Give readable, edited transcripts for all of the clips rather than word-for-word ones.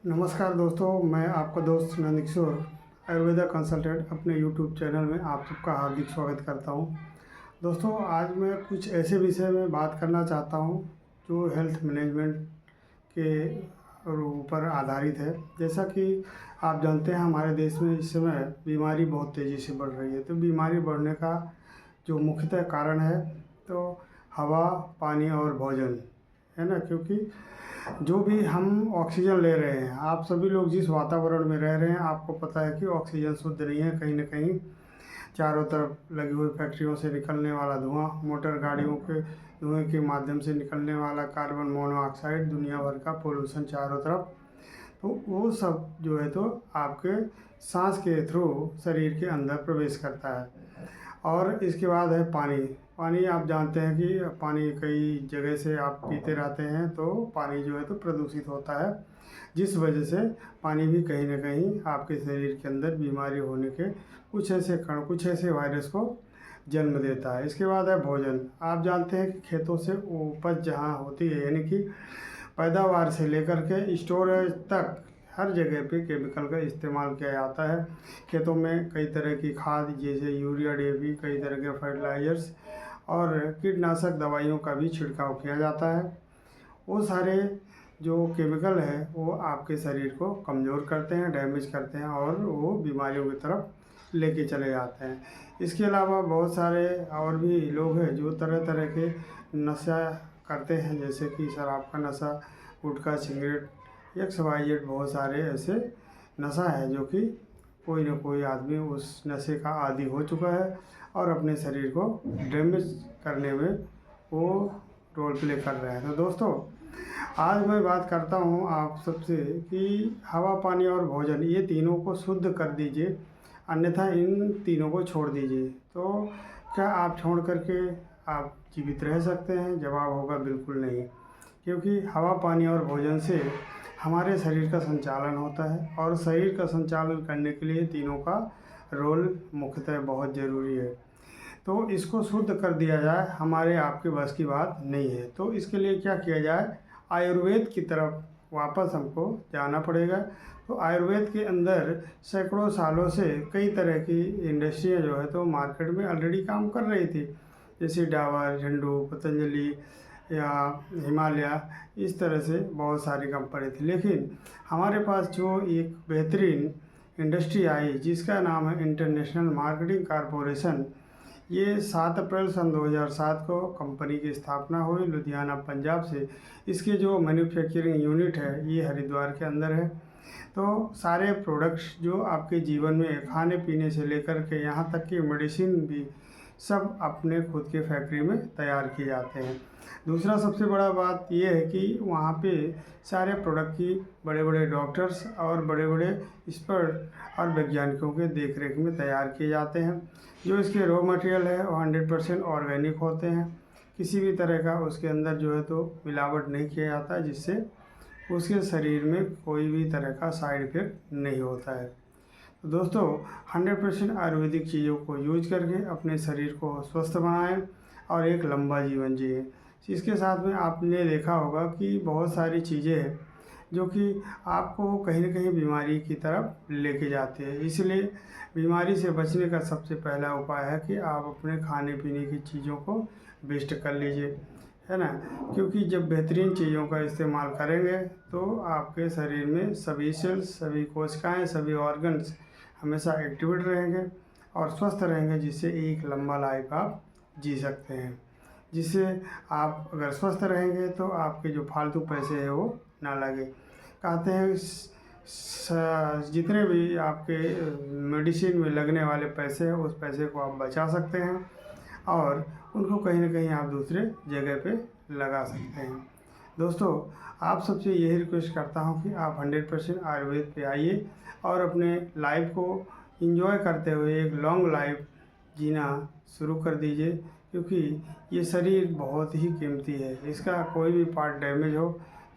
नमस्कार दोस्तों, मैं आपका दोस्त नंदकिशोर आयुर्वेदा कंसल्टेंट अपने यूट्यूब चैनल में आप सबका हार्दिक स्वागत करता हूं। दोस्तों, आज मैं कुछ ऐसे विषय में बात करना चाहता हूं जो हेल्थ मैनेजमेंट के ऊपर आधारित है। जैसा कि आप जानते हैं, हमारे देश में इस समय बीमारी बहुत तेज़ी से बढ़ रही है। तो बीमारी बढ़ने का जो मुख्यतः कारण है तो हवा, पानी और भोजन है ना। क्योंकि जो भी हम ऑक्सीजन ले रहे हैं, आप सभी लोग जिस वातावरण में रह रहे हैं, आपको पता है कि ऑक्सीजन शुद्ध नहीं है। कहीं ना कहीं चारों तरफ लगी हुई फैक्ट्रियों से निकलने वाला धुआं, मोटर गाड़ियों के धुएं के माध्यम से निकलने वाला कार्बन मोनोऑक्साइड, दुनिया भर का पोल्यूशन चारों तरफ, तो वो सब जो है तो आपके सांस के थ्रू शरीर के अंदर प्रवेश करता है। और इसके बाद है पानी। पानी आप जानते हैं कि पानी कई जगह से आप पीते रहते हैं, तो पानी जो है तो प्रदूषित होता है, जिस वजह से पानी भी कहीं ना कहीं आपके शरीर के अंदर बीमारी होने के कुछ ऐसे कण, कुछ ऐसे वायरस को जन्म देता है। इसके बाद है भोजन। आप जानते हैं कि खेतों से उपज जहाँ होती है, यानी कि पैदावार से लेकर के स्टोरेज तक हर जगह पे केमिकल का इस्तेमाल किया जाता है। खेतों में कई तरह की खाद जैसे यूरिया, डीएपी, कई तरह के फर्टिलाइजर्स और कीटनाशक दवाइयों का भी छिड़काव किया जाता है। वो सारे जो केमिकल है वो आपके शरीर को कमज़ोर करते हैं, डैमेज करते हैं और वो बीमारियों की तरफ लेके चले जाते हैं। इसके अलावा बहुत सारे और भी लोग हैं जो तरह तरह के नशा करते हैं, जैसे कि शराब का नशा, गुटखा, सिगरेट, XYZ बहुत सारे ऐसे नशा है जो कि कोई ना कोई आदमी उस नशे का आदी हो चुका है और अपने शरीर को डैमेज करने में वो रोल प्ले कर रहे हैं। तो दोस्तों, आज मैं बात करता हूँ आप सबसे कि हवा, पानी और भोजन, ये तीनों को शुद्ध कर दीजिए, अन्यथा इन तीनों को छोड़ दीजिए। तो क्या आप छोड़ करके आप जीवित रह सकते हैं? जवाब होगा बिल्कुल नहीं। क्योंकि हवा, पानी और भोजन से हमारे शरीर का संचालन होता है और शरीर का संचालन करने के लिए तीनों का रोल मुख्यतः बहुत ज़रूरी है। तो इसको शुद्ध कर दिया जाए, हमारे आपके बस की बात नहीं है। तो इसके लिए क्या किया जाए? आयुर्वेद की तरफ वापस हमको जाना पड़ेगा। तो आयुर्वेद के अंदर सैकड़ों सालों से कई तरह की इंडस्ट्रियाँ जो है तो मार्केट में ऑलरेडी काम कर रही थी, जैसे डाबर, झंडू, पतंजलि या हिमालय, इस तरह से बहुत सारी कंपनी थी। लेकिन हमारे पास जो एक बेहतरीन इंडस्ट्री आई जिसका नाम है इंटरनेशनल मार्केटिंग कॉरपोरेशन, ये 7 अप्रैल सन 2007 को कंपनी की स्थापना हुई लुधियाना, पंजाब से। इसके जो मैन्युफैक्चरिंग यूनिट है ये हरिद्वार के अंदर है। तो सारे प्रोडक्ट्स जो आपके जीवन में खाने पीने से लेकर के यहाँ तक कि मेडिसिन भी सब अपने खुद के फैक्ट्री में तैयार किए जाते हैं। दूसरा सबसे बड़ा बात यह है कि वहाँ पे सारे प्रोडक्ट की बड़े बड़े डॉक्टर्स और बड़े बड़े एक्सपर्ट और वैज्ञानिकों के देख रेख में तैयार किए जाते हैं। जो इसके रॉ मटेरियल है वो 100% ऑर्गेनिक होते हैं। किसी भी तरह का उसके अंदर जो है तो मिलावट नहीं किया जाता है, जिससे उसके शरीर में कोई भी तरह का साइड इफ़ेक्ट नहीं होता है। तो दोस्तों, 100% आयुर्वेदिक चीज़ों को यूज करके अपने शरीर को स्वस्थ बनाएं और एक लंबा जीवन जिए। इसके साथ में आपने देखा होगा कि बहुत सारी चीज़ें हैं जो कि आपको कहीं ना कहीं बीमारी की तरफ लेके जाते हैं। इसलिए बीमारी से बचने का सबसे पहला उपाय है कि आप अपने खाने पीने की चीज़ों को बेस्ट कर लीजिए, है ना। क्योंकि जब बेहतरीन चीज़ों का इस्तेमाल करेंगे तो आपके शरीर में सभी सेल्स, सभी कोशिकाएं, सभी ऑर्गन्स हमेशा एक्टिवेट रहेंगे और स्वस्थ रहेंगे, जिससे एक लंबा लाइफ आप जी सकते हैं। जिससे आप अगर स्वस्थ रहेंगे तो आपके जो फालतू पैसे हैं वो ना लगे। कहते हैं जितने भी आपके मेडिसिन में लगने वाले पैसे हैं उस पैसे को आप बचा सकते हैं और उनको कहीं ना कहीं आप दूसरे जगह पे लगा सकते हैं। दोस्तों, आप सबसे यही रिक्वेस्ट करता हूँ कि आप 100% आयुर्वेद पे आइए और अपने लाइफ को एंजॉय करते हुए एक लॉन्ग लाइफ जीना शुरू कर दीजिए। क्योंकि ये शरीर बहुत ही कीमती है, इसका कोई भी पार्ट डैमेज हो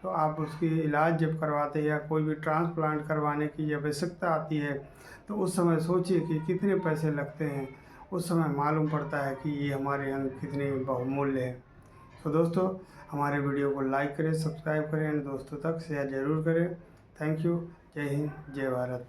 तो आप उसकी इलाज जब करवाते हैं या कोई भी ट्रांसप्लांट करवाने की जब आवश्यकता आती है तो उस समय सोचिए कि कितने पैसे लगते हैं। उस समय मालूम पड़ता है कि ये हमारे यहाँ कितने बहुमूल्य है। तो दोस्तों, हमारे वीडियो को लाइक करें, सब्सक्राइब करें और दोस्तों तक शेयर ज़रूर करें। Thank you. जय हिंद, जय भारत।